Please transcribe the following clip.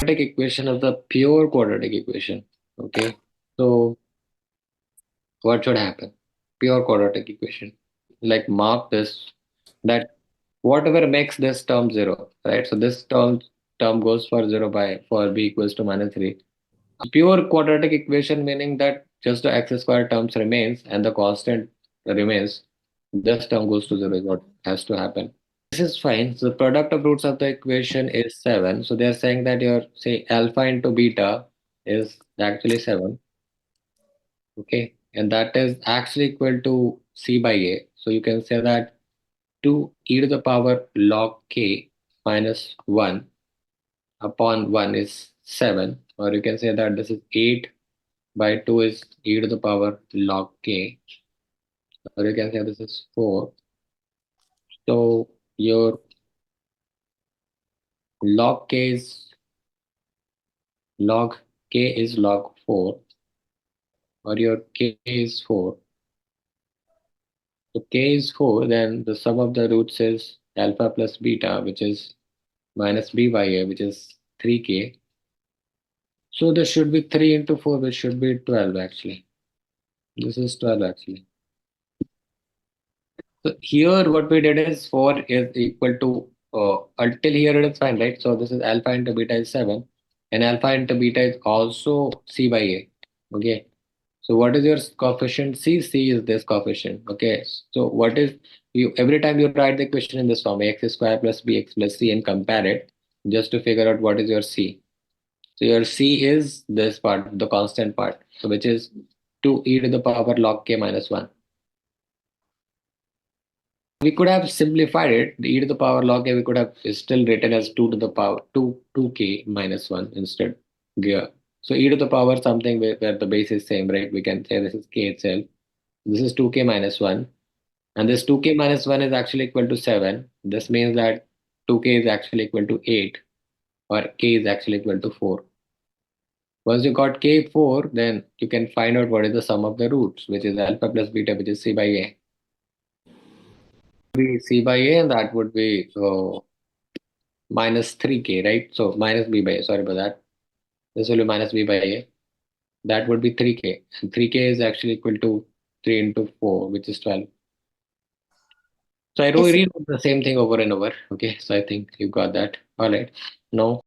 equation of the pure quadratic equation. Okay, so what should happen? Pure quadratic equation. Like mark this that whatever makes this term zero, right? So this term goes for zero by for b equals to -3. Pure quadratic equation meaning that just the x square terms remains and the constant remains. This term goes to zero is what has to happen. This is fine. So the product of roots of the equation is 7. So they're saying that your say alpha into beta is actually 7. Okay. And that is actually equal to c by a. So you can say that 2 e to the power log k minus 1 upon 1 is 7. Or you can say that this is 8 by 2 is e to the power log k. Or you can say this is 4. So your log k is log k is log 4 or your k is 4. So k is 4, then the sum of the roots is alpha plus beta, which is minus b by a, which is 3k. So this should be 3 into 4, which should be 12 actually. This is 12 actually. So here what we did is 4 is equal to, until here it is fine, right? So this is alpha into beta is 7 and alpha into beta is also c by a. Okay. So what is your coefficient c? C is this coefficient. Okay. So what is you every time you write the equation in this form x square plus bx plus c and compare it just to figure out what is your c. So your c is this part, the constant part. So which is 2 e to the power log k minus 1. We could have simplified it. The e to the power log a we could have still written as 2 to the power 2k minus 1 instead. Yeah. So e to the power something where the base is same, right? We can say this is k itself. This is 2k minus 1. And this 2k minus 1 is actually equal to 7. This means that 2k is actually equal to 8 or k is actually equal to 4. Once you got k 4, then you can find out what is the sum of the roots, which is alpha plus beta, which is c by a. Be c by a, and that would be minus 3k, right? So minus b by a, sorry about that. This will be minus b by a. That would be 3k. And 3k is actually equal to 3 into 4, which is 12. So I Yes, read the same thing over and over. Okay, so I think you got that. All right. Now